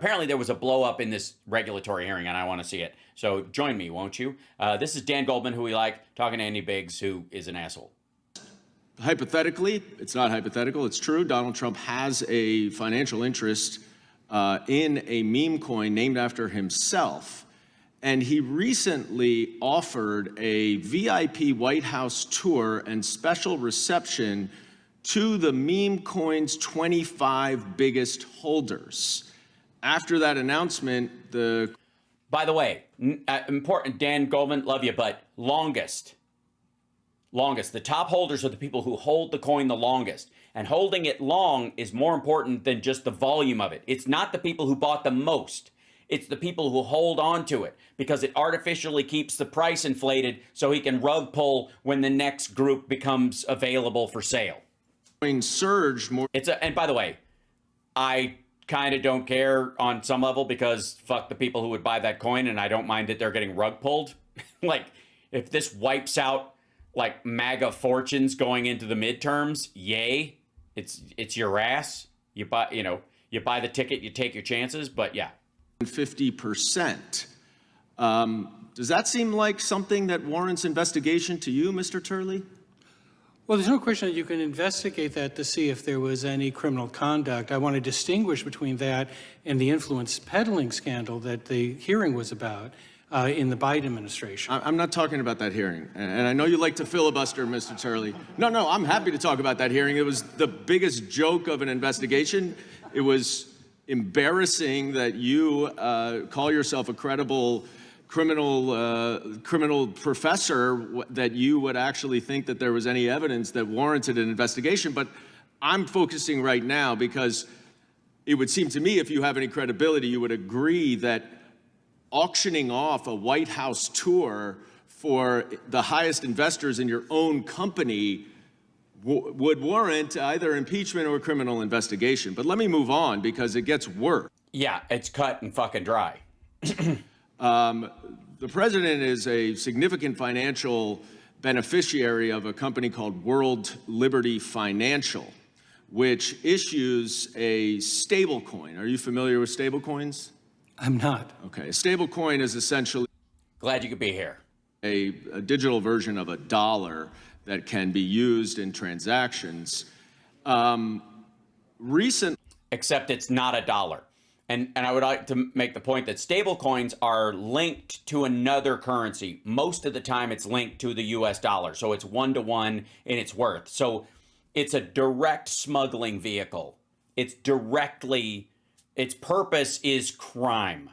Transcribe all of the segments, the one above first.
Apparently there was a blow up in this regulatory hearing, and I want to see it. So join me, won't you? This is Dan Goldman, who we like, talking to Andy Biggs, who is an asshole. Hypothetically, it's not hypothetical, it's true. Donald Trump has a financial interest in a meme coin named after himself. And he recently offered a VIP White House tour and special reception to the meme coin's 25 biggest holders. After that announcement, By the way, important, Dan Goldman, love you, but longest. The top holders are the people who hold the coin the longest. And holding it long is more important than just the volume of it. It's not the people who bought the most. It's the people who hold on to it because it artificially keeps the price inflated so he can rug pull when the next group becomes available for sale. coin surged more. And by the way, I kind of don't care on some level because fuck the people who would buy that coin, and I don't mind that they're getting rug pulled. Like, if this wipes out like MAGA fortunes going into the midterms, yay. It's your ass. You buy the ticket, you take your chances, but yeah. 50%. Does that seem like something that warrants investigation to you, Mr. Turley? Well, there's no question that you can investigate that to see if there was any criminal conduct. I want to distinguish between that and the influence peddling scandal that the hearing was about in the Biden administration. I'm not talking about that hearing. And I know you like to filibuster, Mr. Turley. No, I'm happy to talk about that hearing. It was the biggest joke of an investigation. It was embarrassing that you call yourself a credible criminal professor, that you would actually think that there was any evidence that warranted an investigation. But I'm focusing right now because it would seem to me, if you have any credibility, you would agree that auctioning off a White House tour for the highest investors in your own company would warrant either impeachment or criminal investigation. But let me move on because it gets worse. Yeah, it's cut and fucking dry. The president is a significant financial beneficiary of a company called World Liberty Financial, which issues a stablecoin. Are you familiar with stablecoins? I'm not. Okay, a stablecoin is essentially Glad you could be here. a digital version of a dollar that can be used in transactions. Except it's not a dollar. And I would like to make the point that stablecoins are linked to another currency. Most of the time it's linked to the US dollar. So it's 1-to-1 in its worth. So it's a direct smuggling vehicle. Its purpose is crime.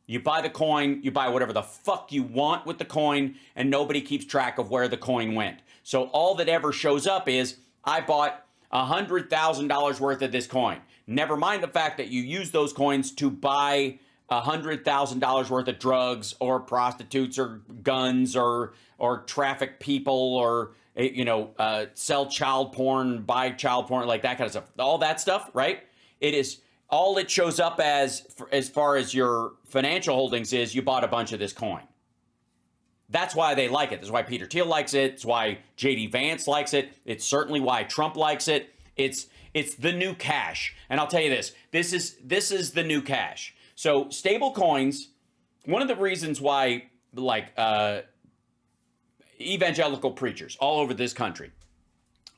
You buy the coin, you buy whatever the fuck you want with the coin, and nobody keeps track of where the coin went. So all that ever shows up is, I bought $100,000 worth of this coin. Never mind the fact that you use those coins to buy $100,000 worth of drugs or prostitutes or guns or traffic people or, sell child porn, buy child porn, like that kind of stuff. All that stuff, right? It is all it shows up as far as your financial holdings is you bought a bunch of this coin. That's why they like it. That's why Peter Thiel likes it. It's why J.D. Vance likes it. It's certainly why Trump likes it. It's the new cash. And I'll tell you this is the new cash. So stable coins, one of the reasons why evangelical preachers all over this country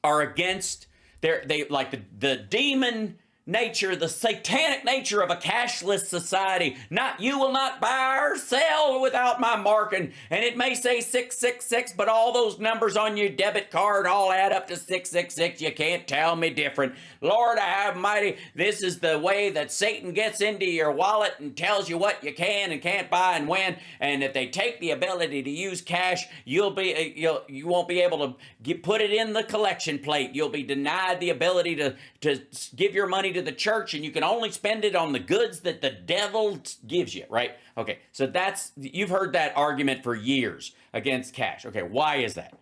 are against they like the demon nature, the satanic nature of a cashless society. You will not buy or sell without my mark. And it may say 666, but all those numbers on your debit card all add up to 666. You can't tell me different. Lord Almighty, this is the way that Satan gets into your wallet and tells you what you can and can't buy and when. And if they take the ability to use cash, you won't be able to put it in the collection plate. You'll be denied the ability to give your money to the church, and you can only spend it on the goods that the devil gives you, right? Okay, so you've heard that argument for years against cash. Okay, why is that?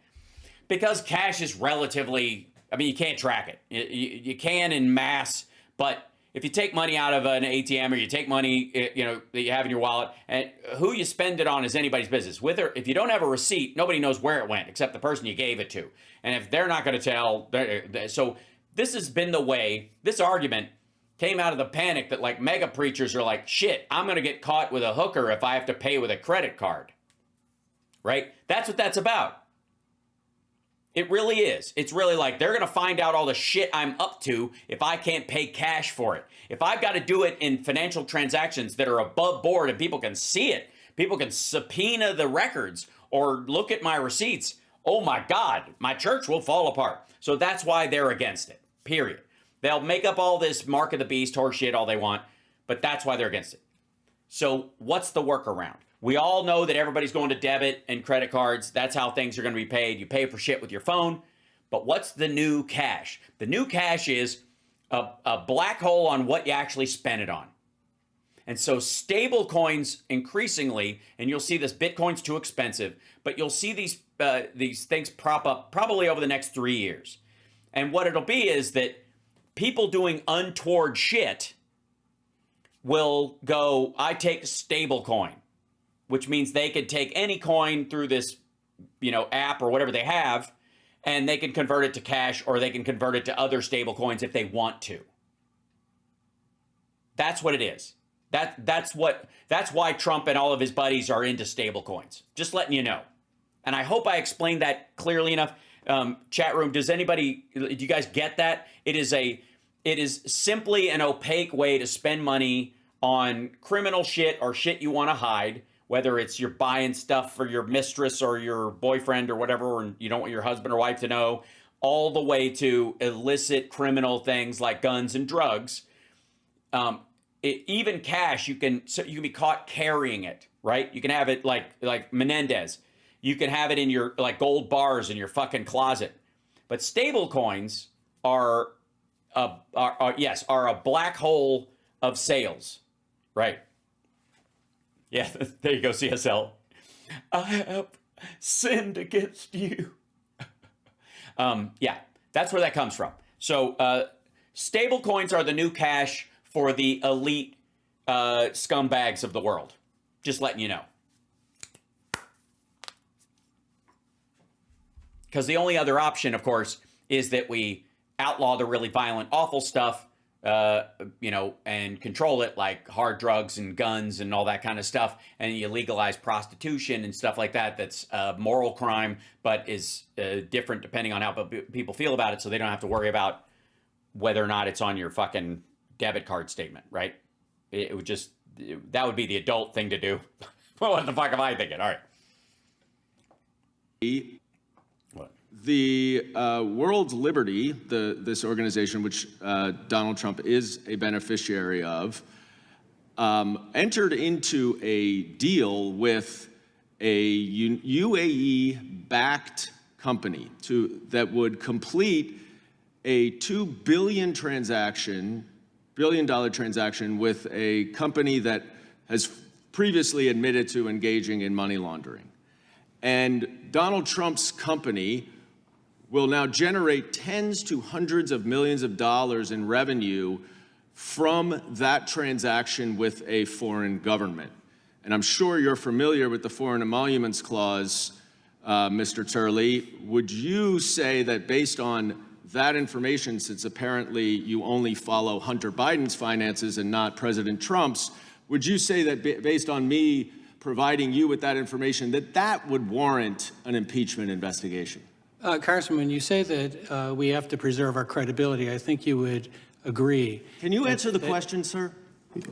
Because cash is relatively, you can't track it. You can in mass, but if you take money out of an ATM or you take money, that you have in your wallet, and who you spend it on is anybody's business. If you don't have a receipt, nobody knows where it went except the person you gave it to. And if they're not going to tell, so this has been the way, this argument came out of the panic that like mega preachers are like, shit, I'm going to get caught with a hooker if I have to pay with a credit card. Right? That's what that's about. It really is. It's really like they're going to find out all the shit I'm up to if I can't pay cash for it. If I've got to do it in financial transactions that are above board and people can see it, people can subpoena the records or look at my receipts, oh my God, my church will fall apart. So that's why they're against it, period. They'll make up all this mark of the beast horseshit all they want, but that's why they're against it. So what's the workaround? We all know that everybody's going to debit and credit cards. That's how things are going to be paid. You pay for shit with your phone. But what's the new cash? The new cash is a black hole on what you actually spend it on. And so stable coins increasingly, and you'll see this, Bitcoin's too expensive, but you'll see these things prop up probably over the next 3 years. And what it'll be is that people doing untoward shit will go, I take stable coin, which means they could take any coin through this, app or whatever they have, and they can convert it to cash or they can convert it to other stable coins if they want to. That's what it is. That's why Trump and all of his buddies are into stable coins. Just letting you know. And I hope I explained that clearly enough. Chat room, do you guys get that? It is simply an opaque way to spend money on criminal shit or shit you want to hide, whether it's you're buying stuff for your mistress or your boyfriend or whatever, and you don't want your husband or wife to know, all the way to illicit criminal things like guns and drugs. Even cash, you can be caught carrying it, right? You can have it like Menendez. You can have it in your like gold bars in your fucking closet. But stable coins are a black hole of sales, right? Yeah, there you go, CSL. I have sinned against you. Yeah, that's where that comes from. So stable coins are the new cash for the elite scumbags of the world. Just letting you know. Because the only other option, of course, is that we outlaw the really violent, awful stuff, and control it, like hard drugs and guns and all that kind of stuff. And you legalize prostitution and stuff like that. That's a moral crime, but is different depending on how people feel about it. So they don't have to worry about whether or not it's on your fucking debit card statement, right? That would be the adult thing to do. Well, what the fuck am I thinking? All right. The World Liberty, this organization, which Donald Trump is a beneficiary of, entered into a deal with a UAE-backed company that would complete a $2 billion transaction with a company that has previously admitted to engaging in money laundering. And Donald Trump's company will now generate tens to hundreds of millions of dollars in revenue from that transaction with a foreign government. And I'm sure you're familiar with the Foreign Emoluments Clause, Mr. Turley. Would you say that based on that information, since apparently you only follow Hunter Biden's finances and not President Trump's, would you say that based on me providing you with that information, that would warrant an impeachment investigation? Congressman, when you say that we have to preserve our credibility, I think you would agree. Can you answer the question, sir?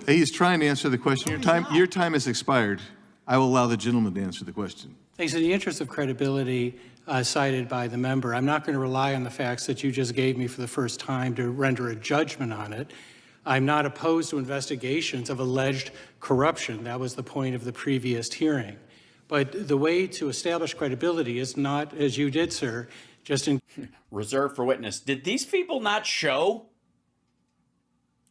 He's trying to answer the question. Your time has expired. I will allow the gentleman to answer the question. Thanks. In the interest of credibility cited by the member, I'm not going to rely on the facts that you just gave me for the first time to render a judgment on it. I'm not opposed to investigations of alleged corruption. That was the point of the previous hearing. But the way to establish credibility is not, as you did, sir, just in... Reserved for witness. Did these people not show?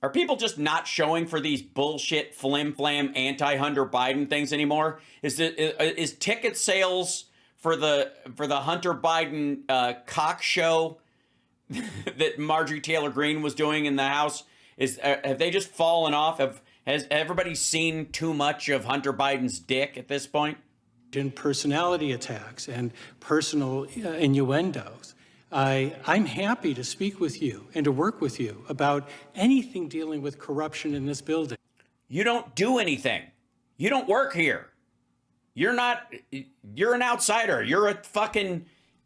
Are people just not showing for these bullshit flim-flam anti-Hunter Biden things anymore? Is ticket sales for the Hunter Biden cock show that Marjorie Taylor Greene was doing in the House, have they just fallen off? Has everybody seen too much of Hunter Biden's dick at this point? In personality attacks and personal innuendos. I'm happy to speak with you and to work with you about anything dealing with corruption in this building. You don't do anything. You don't work here. You're an outsider. You're a fucking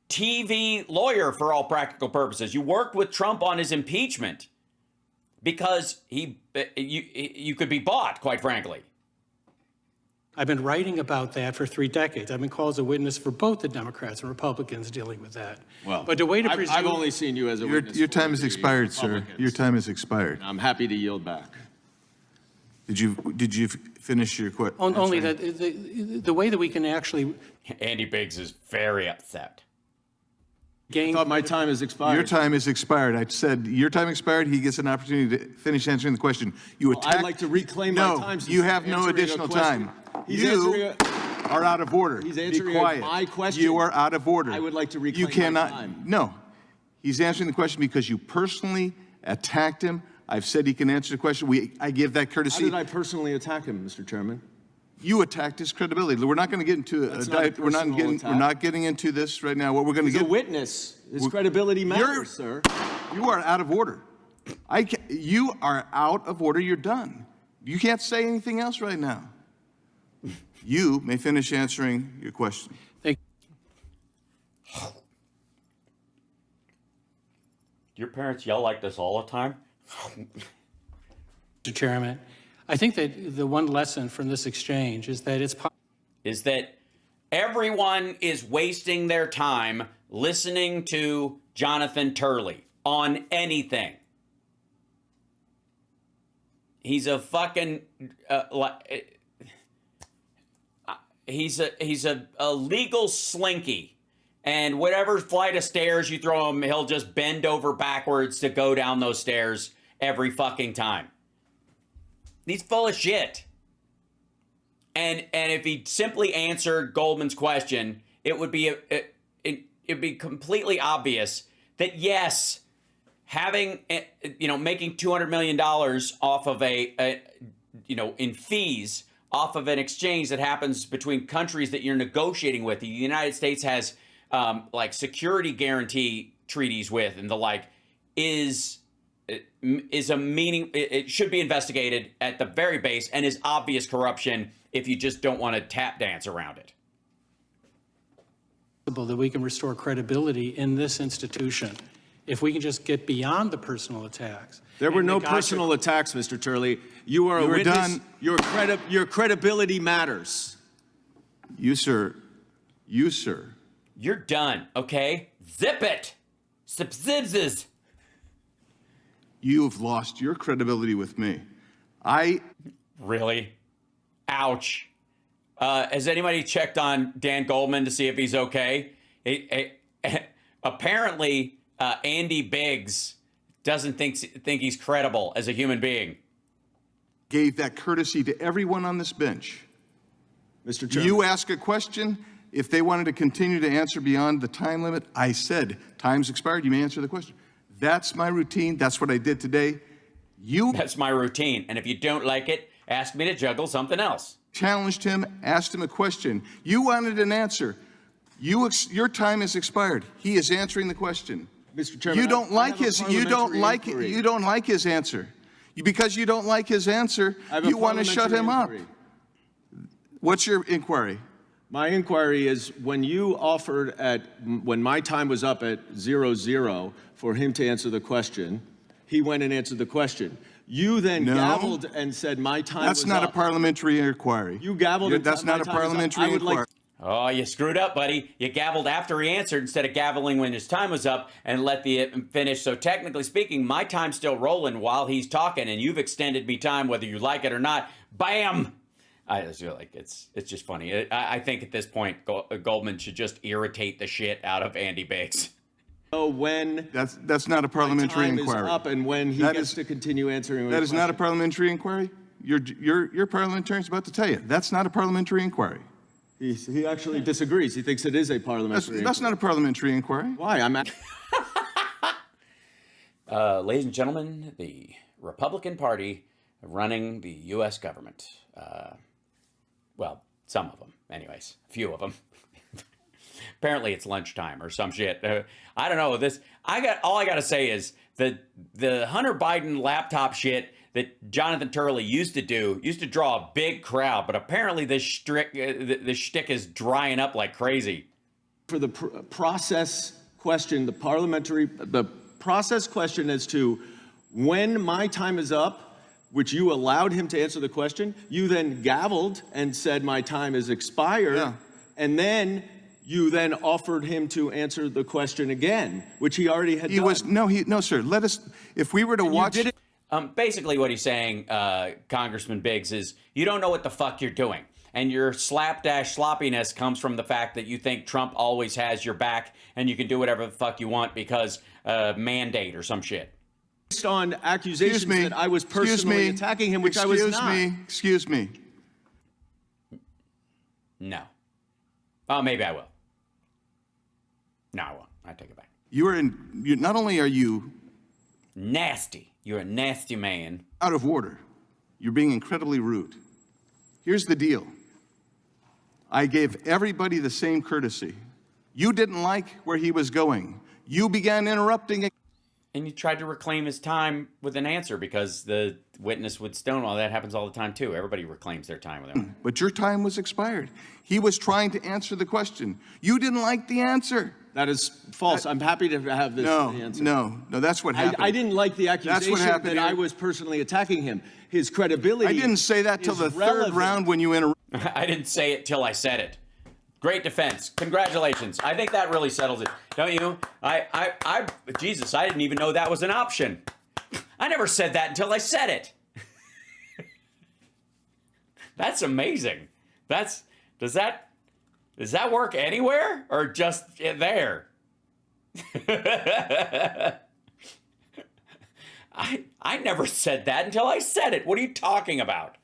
TV lawyer for all practical purposes. You worked with Trump on his impeachment because you could be bought, quite frankly. I've been writing about that for 3 decades. I've been called as a witness for both the Democrats and Republicans dealing with that. Well, but the way to presume... I've only seen you as a witness. Your time for has the expired, sir. Republicans. Your time has expired. I'm happy to yield back. Did you finish your question? Only that the way that we can actually Andy Biggs is very upset. I gain... thought my time has expired. Your time is expired. I said your time expired. He gets an opportunity to finish answering the question. You attacked. I'd like to reclaim my time. No, you have no additional time. You are out of order. He's Be answering quiet. my question. You are out of order. I would like to reclaim You cannot. my time. No, he's answering the question because you personally attacked him. I've said he can answer the question. I give that How courtesy. did I personally attack him, Mr. Chairman? You attacked his credibility. We're not going to get into That's not a personal attack. We're not getting into this right now. What we're going to He's get. a witness. His credibility matters, sir. You are out of order. You are out of order. You're done. You can't say anything else right now. You may finish answering your question. Thank Your parents yell like this all the time? you, Mr. Chairman. I think that the one lesson from this exchange is that Is that everyone is wasting their time listening to Jonathan Turley on anything. He's a fucking he's a legal slinky, and whatever flight of stairs you throw him, he'll just bend over backwards to go down those stairs every fucking time. He's full of shit. And if he simply answered Goldman's question, it would be it'd be completely obvious that yes, having making $200 million off of in fees off of an exchange that happens between countries that you're negotiating with. The United States has like security guarantee treaties with and the like is a meaning. It should be investigated at the very base and is obvious corruption if you just don't want to tap dance around it. that we can restore credibility in this institution if we can just get beyond the personal attacks. There were And no the guys personal attacks, Mr. Turley. You are a were witness. done. Your credibility matters. You, sir. You're done, okay? Zip it. Zip. You have lost your credibility with me. Really? Ouch. Has anybody checked on Dan Goldman to see if he's okay? Apparently, Andy Biggs doesn't think he's credible as a human being. Gave that courtesy to everyone on this bench. Mr. Chairman. You ask a question. If they wanted to continue to answer beyond the time limit, I said, time's expired, you may answer the question. That's my routine. That's what I did today. That's my routine. And if you don't like it, ask me to juggle something else. Challenged him, asked him a question. You wanted an answer. Your time has expired. He is answering the question. Mr. Chairman, You don't like his answer. Because you don't like his answer, you want to shut him up. What's your inquiry? My inquiry is when you offered when my time was up at 00 for him to answer the question, he went and answered the question. You then gavelled and said my time was up. That's not a parliamentary inquiry. You gavelled and That's said not my a time was up. parliamentary I would inquiry. like Oh, you screwed up, buddy. You gavelled after he answered instead of gaveling when his time was up and let the finish. So technically speaking, my time's still rolling while he's talking, and you've extended me time whether you like it or not. Bam! I just feel like it's just funny. I think at this point, Goldman should just irritate the shit out of Andy Biggs. when That's not a parliamentary time inquiry. is up and when he gets to continue answering. That is not a parliamentary inquiry. Your parliamentarian's about to tell you. That's not a parliamentary inquiry. He actually disagrees. He thinks it is a parliamentary. That's not a parliamentary inquiry. Why? Ladies and gentlemen, the Republican Party running the U.S. government. Well, some of them, anyways. A few of them. Apparently it's lunchtime or some shit. I don't know this. All I got to say is the Hunter Biden laptop shit that Jonathan Turley used to draw a big crowd, but apparently this shtick is drying up like crazy. For the process question, the process question as to when my time is up, which you allowed him to answer the question, you then gavelled and said my time is expired, Yeah. and then you then offered him to answer the question again, which he already had done. No, sir. Let us, if we were to watch. did it- Basically what he's saying, Congressman Biggs, is you don't know what the fuck you're doing. And your slapdash sloppiness comes from the fact that you think Trump always has your back and you can do whatever the fuck you want because mandate or some shit. Based on accusations that I was personally attacking him, which I was not. Excuse me. No. Oh, maybe I will. No, I won't. I take it back. Not only are you Nasty. You're a nasty man. out of order, you're being incredibly rude. Here's the deal. I gave everybody the same courtesy. You didn't like where he was going. You began interrupting. And you tried to reclaim his time with an answer because the witness would stonewall. That happens all the time, too. Everybody reclaims their time with him. But your time was expired. He was trying to answer the question. You didn't like the answer. That is false. I'm happy to have this answer. No, that's what happened. I didn't like the accusation happened that I here. was personally attacking him. His credibility. I didn't say that till is the relevant. third round when you interrupted. I didn't say it till I said it. Great defense. Congratulations. I think that really settles it. Don't you? Jesus, I didn't even know that was an option. I never said that until I said it. That's amazing. Does that work anywhere or just there? I never said that until I said it. What are you talking about?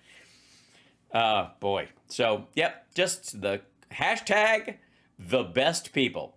Boy. So, yep, just the hashtag the best people.